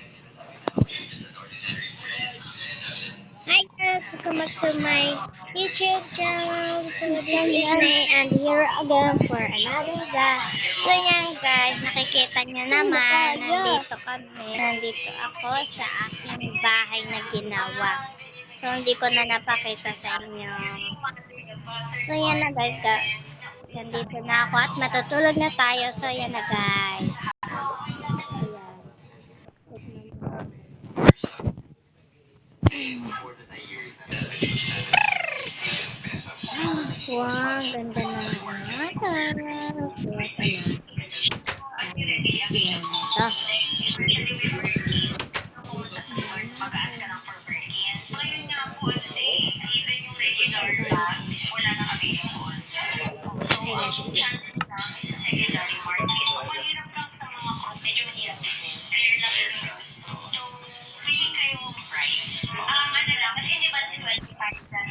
Hi guys, welcome back to my YouTube channel. So this is me and here again for another vlog. So yan guys, nakikita nyo naman, nandito ako sa aking bahay na ginawa. So hindi ko na napakita sa inyo. So yan na guys, nandito na ako at matutulog na tayo. So yan na guys. Wow, ganda ng umaga. Ayan ito.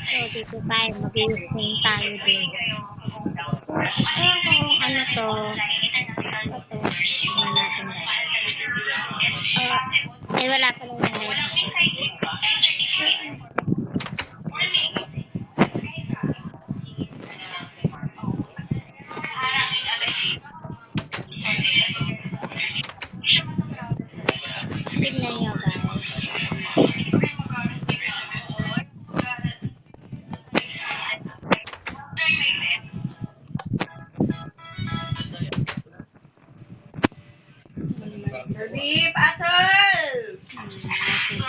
So, dito tayo, mag-iising tayo din. Ano to? Ay, wala pa lang guys. Tignan nyo guys. Beep, asshole! So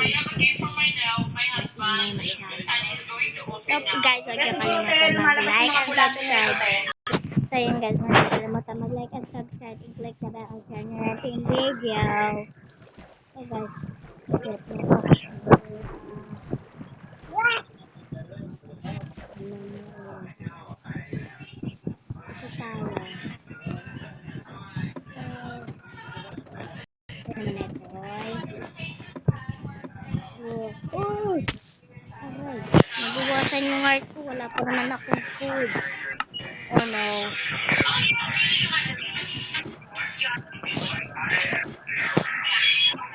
guys, huwag niyo kalimutan mag-like and subscribe. So yun guys, huwag niyo kalimutan mag-like and subscribe and click the bell and share nyo natin video. So guys, get me Uy! Aray, nabuwasan yung heart ko. Wala pa naman akong food. Oh no.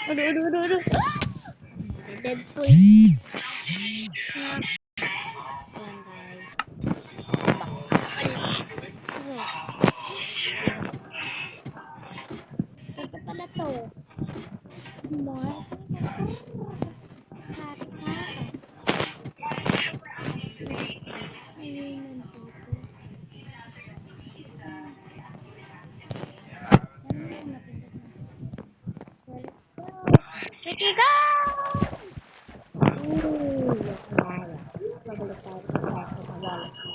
Udu. Deadpool. Ayan guys. Ito pala to. More. Sige go!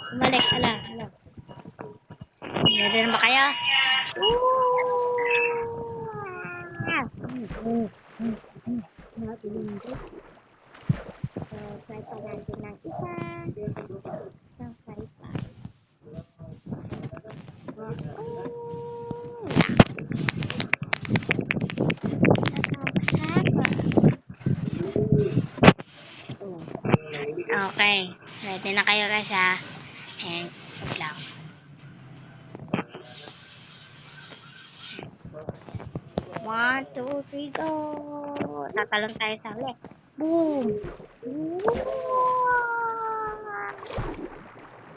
Bumalik, ala. Ready na ba kayo? So, try pa natin ng isa. Isang fry pa. Okay. Ready na kayo guys ha. And, wait lang. One, two, three, go! Tatalon tayo sa huli. Boom!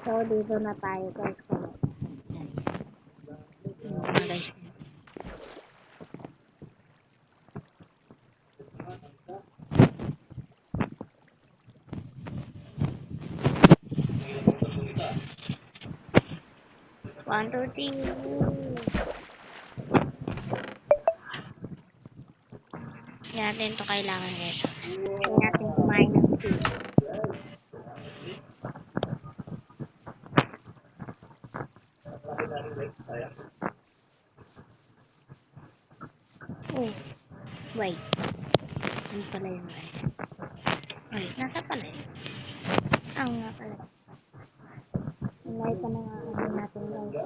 So, dito na tayo guys. One, two, three. Hindi natin ito kailangan guys. Hindi natin kumain ng food. Oh, wait. Ano pala yun guys? Ay, nasa pala yun? Nga pala. Nalay pa na nga natin guys.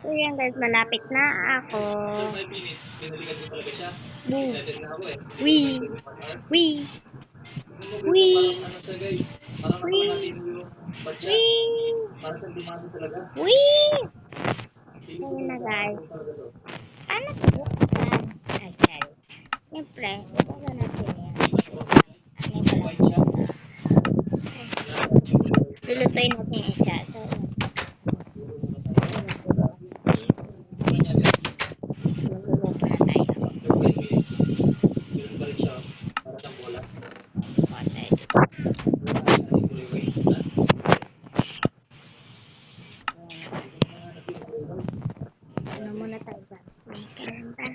So yan guys, malapit na ako. Boom. Wee. Wee. Wee. Wee. Wee. Wee. Ayun na guys. Paano ito buksan? Ay, sorry. Siyempre, buksan natin yan. Ano pala siya? Lulutuin natin isa. So, magluluto na tayo. Ano muna tayo ba? May kanta.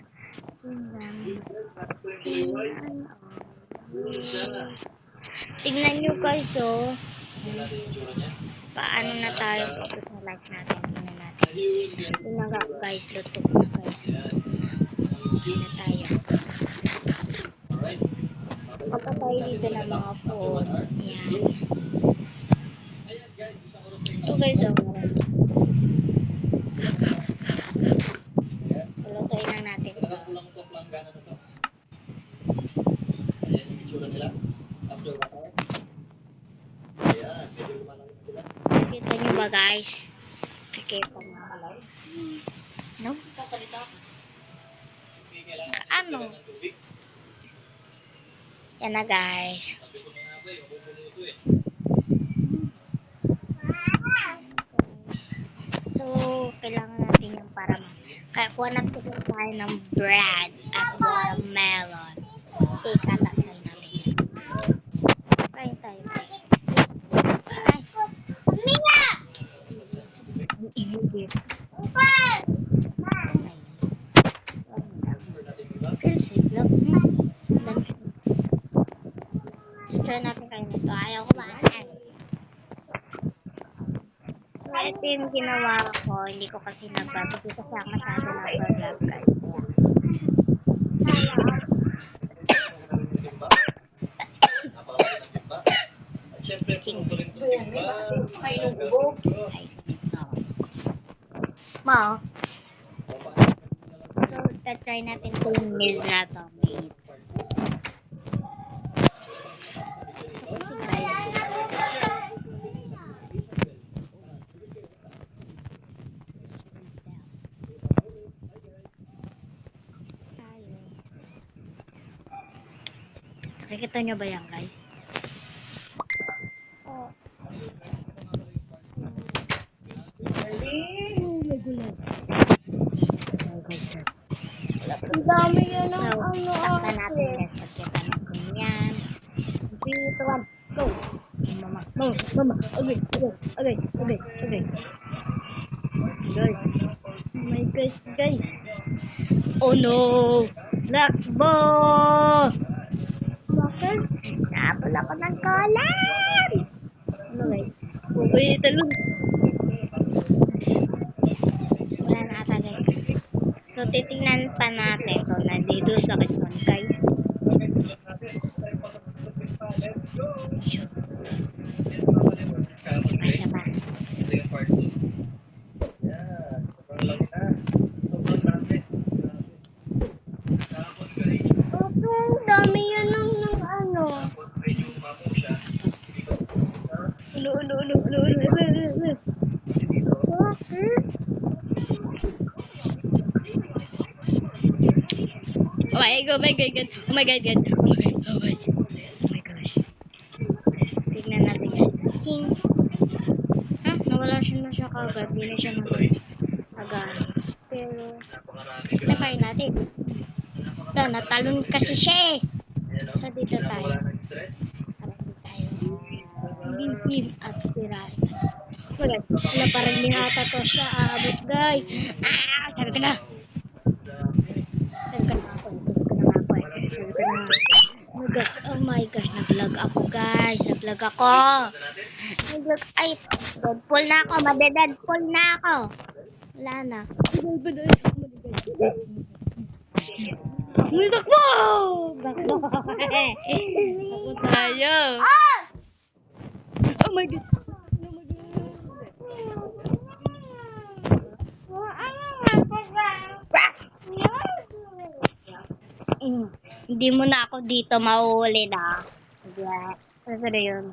Tignan nyo guys, oh. Paano na tayo focus na lights natin. Tingnan natin. Tingnan nga guys, luto na guys. Tingnan na tayo. Papatay dito ng mga phone. Yan. Ito guys, oh. Lutuin lang natin. Kita nyo ba guys? Nakikita nyo ba? No? Ano? Yan na guys. So, kailangan natin yung para kaya kuha natin tayo ng bread at watermelon. Ikataksan natin yan. Kain tayo. Ay. Mia! Ang inubit. Feels safe lang. Try natin kayo nito. Ayaw ko ba? So, ito yung ginawa ko. Hindi ko kasi nag-vlog. Hindi kasi ako masyado nag-vlog guys. Ma. So, try natin itong meal na to. Nakikita nyo ba yan guys? Ang dami yan ng So, ano takpan natin ate. guys. Pagkita natin yan. 3, 2, 1, go! Mama, mama, mama. Okay, okay, okay, okay, okay. Guys. Oh my gosh, guys. Oh no! Lakbo! Bakit? Napal ako ng kolan! Ano guys? Okay, talong. Wala na ata guys. So, titignan pa natin kung nandito sa kitson guys. Isa pa. Ang dami yan ng ano. Ulo. Bakit? Oh my god. Oh my god. Oh my gosh. Tignan natin guys. King. Ha? Nawala siya na siya kagad. Hindi na siya agad. Pero, try natin. Ito, natalon kasi siya eh. So, dito tayo. Para dito tayo. Bibim at sirain. Wala parang hindi ata to sa aabot guys. Sabi ko na. Sabi ko na ako eh. Oh my gosh, nag-vlog ako guys. Nag-vlog ako. Ay, Deadpool na ako. Made-Deadpool na ako. Wala na. Takbo! Takbo! Takbo tayo. Oh my god. Hindi mo na ako dito mauuli na. Pero yun.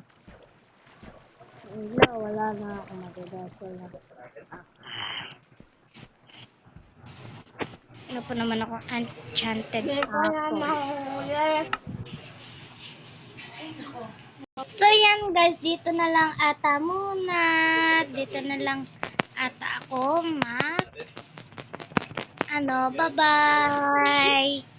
Wala na ako magdadasal na. Ano po naman ako, enchanted Hindi ko na apple. mahuli. So yan guys, dito na lang ata muna. Dito na lang ata ako bye-bye.